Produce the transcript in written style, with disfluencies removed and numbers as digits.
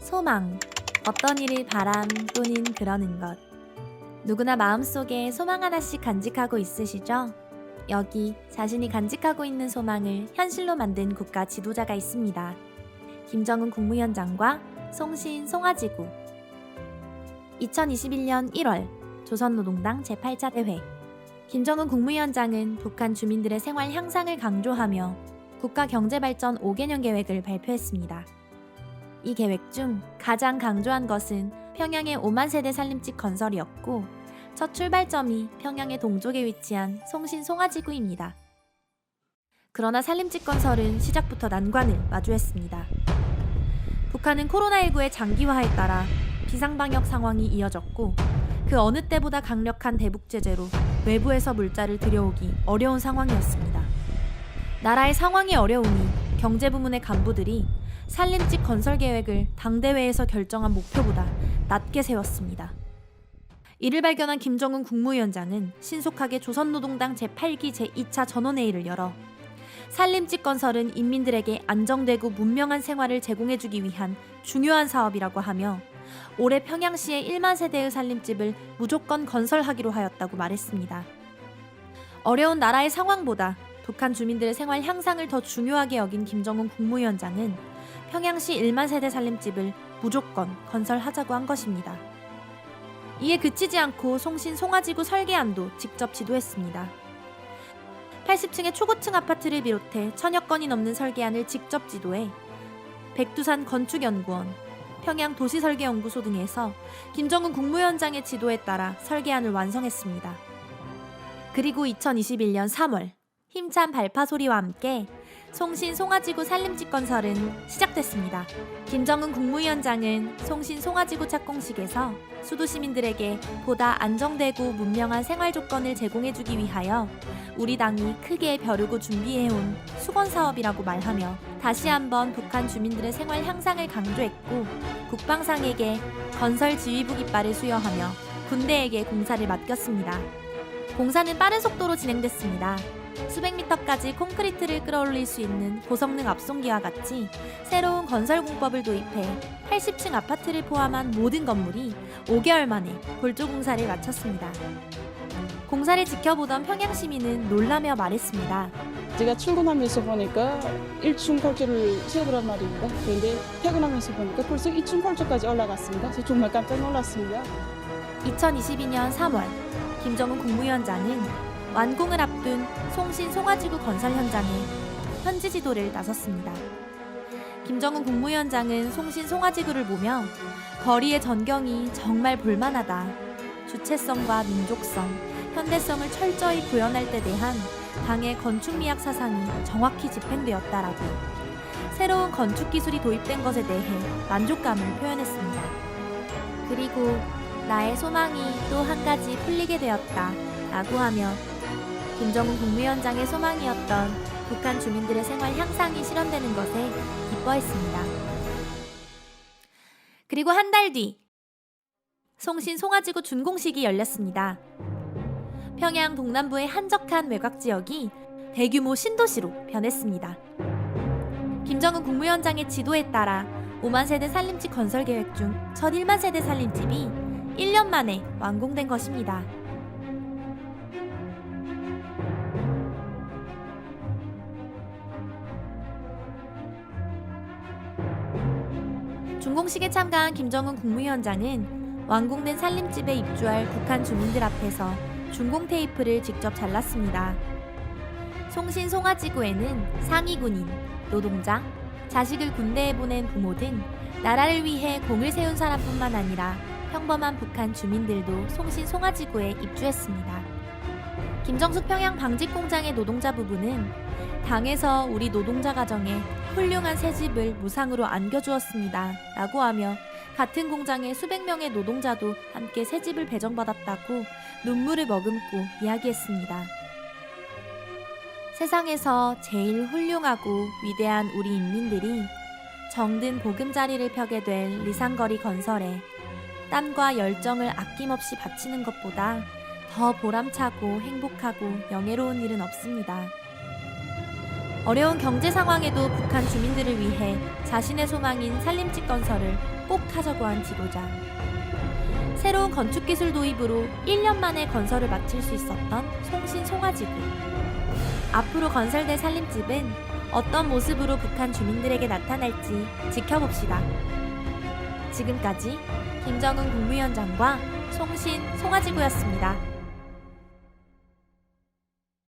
소망, 어떤 일을 바람 또는 그러는 것. 누구나 마음속에 소망 하나씩 간직하고 있으시죠? 여기 자신이 간직하고 있는 소망을 현실로 만든 국가 지도자가 있습니다. 김정은 국무위원장과 송신 송화지구. 2021년 1월 조선노동당 제8차 대회. 김정은 국무위원장은 북한 주민들의 생활 향상을 강조하며 국가 경제발전 5개년 계획을 발표했습니다. 이 계획 중 가장 강조한 것은 평양의 5만 세대 살림집 건설이었고, 첫 출발점이 평양의 동쪽에 위치한 송신 송화지구입니다. 그러나 살림집 건설은 시작부터 난관을 마주했습니다. 북한은 코로나19의 장기화에 따라 비상방역 상황이 이어졌고, 그 어느 때보다 강력한 대북 제재로 외부에서 물자를 들여오기 어려운 상황이었습니다. 나라의 상황이 어려우니 경제부문의 간부들이 살림집 건설 계획을 당대회에서 결정한 목표보다 낮게 세웠습니다. 이를 발견한 김정은 국무위원장은 신속하게 조선노동당 제8기 제2차 전원회의를 열어 살림집 건설은 인민들에게 안정되고 문명한 생활을 제공해주기 위한 중요한 사업이라고 하며 올해 평양시의 1만 세대의 살림집을 무조건 건설하기로 하였다고 말했습니다. 어려운 나라의 상황보다 북한 주민들의 생활 향상을 더 중요하게 여긴 김정은 국무위원장은 평양시 1만 세대 살림집을 무조건 건설하자고 한 것입니다. 이에 그치지 않고 송신 송화지구 설계안도 직접 지도했습니다. 80층의 초고층 아파트를 비롯해 1000여 건이 넘는 설계안을 직접 지도해 백두산 건축연구원, 평양 도시설계연구소 등에서 김정은 국무위원장의 지도에 따라 설계안을 완성했습니다. 그리고 2021년 3월 힘찬 발파 소리와 함께 송신 송화지구 살림집 건설은 시작됐습니다. 김정은 국무위원장은 송신 송화지구 착공식에서 수도 시민들에게 보다 안정되고 문명한 생활 조건을 제공해주기 위하여 우리 당이 크게 벼르고 준비해온 수건 사업이라고 말하며 다시 한번 북한 주민들의 생활 향상을 강조했고, 국방상에게 건설 지휘부 깃발을 수여하며 군대에게 공사를 맡겼습니다. 공사는 빠른 속도로 진행됐습니다. 수백 미터까지 콘크리트를 끌어올릴 수 있는 고성능 압송기와 같이 새로운 건설 공법을 도입해 80층 아파트를 포함한 모든 건물이 5개월 만에 골조 공사를 마쳤습니다. 공사를 지켜보던 평양 시민은 놀라며 말했습니다. 제가 출근하면서 보니까 1층 골조를 세우더란 말입니다. 그런데 퇴근하면서 보니까 벌써 2층 골조까지 올라갔습니다. 그래서 정말 깜짝 놀랐습니다. 2022년 3월 김정은 국무위원장은 완공을 앞둔 송신 송화지구 건설 현장에 현지 지도를 나섰습니다. 김정은 국무위원장은 송신 송화지구를 보며 거리의 전경이 정말 볼만하다. 주체성과 민족성, 현대성을 철저히 구현할 때 대한 당의 건축미학 사상이 정확히 집행되었다라고 새로운 건축 기술이 도입된 것에 대해 만족감을 표현했습니다. 그리고 나의 소망이 또 한 가지 풀리게 되었다 라고 하며 김정은 국무위원장의 소망이었던 북한 주민들의 생활 향상이 실현되는 것에 기뻐했습니다. 그리고 한 달 뒤 송신 송화지구 준공식이 열렸습니다. 평양 동남부의 한적한 외곽 지역이 대규모 신도시로 변했습니다. 김정은 국무위원장의 지도에 따라 5만 세대 살림집 건설 계획 중 첫 1만 세대 살림집이 1년 만에 완공된 것입니다. 준공식에 참가한 김정은 국무위원장은 완공된 살림집에 입주할 북한 주민들 앞에서 준공 테이프를 직접 잘랐습니다. 송신 송화지구에는 상위 군인, 노동자, 자식을 군대에 보낸 부모 등 나라를 위해 공을 세운 사람뿐만 아니라 평범한 북한 주민들도 송신 송화지구에 입주했습니다. 김정숙 평양 방직공장의 노동자 부부는 당에서 우리 노동자 가정에 훌륭한 새집을 무상으로 안겨주었습니다 라고 하며 같은 공장의 수백 명의 노동자도 함께 새집을 배정받았다고 눈물을 머금고 이야기했습니다. 세상에서 제일 훌륭하고 위대한 우리 인민들이 정든 보금자리를 펴게 될 리상거리 건설에 땀과 열정을 아낌없이 바치는 것보다 더 보람차고 행복하고 영예로운 일은 없습니다. 어려운 경제 상황에도 북한 주민들을 위해 자신의 소망인 산림집 건설을 꼭 하자고 한 지도자. 새로운 건축기술 도입으로 1년 만에 건설을 마칠 수 있었던 송신 송화지구. 앞으로 건설될 산림집은 어떤 모습으로 북한 주민들에게 나타날지 지켜봅시다. 지금까지 김정은 국무위원장과 송신 송화지구였습니다.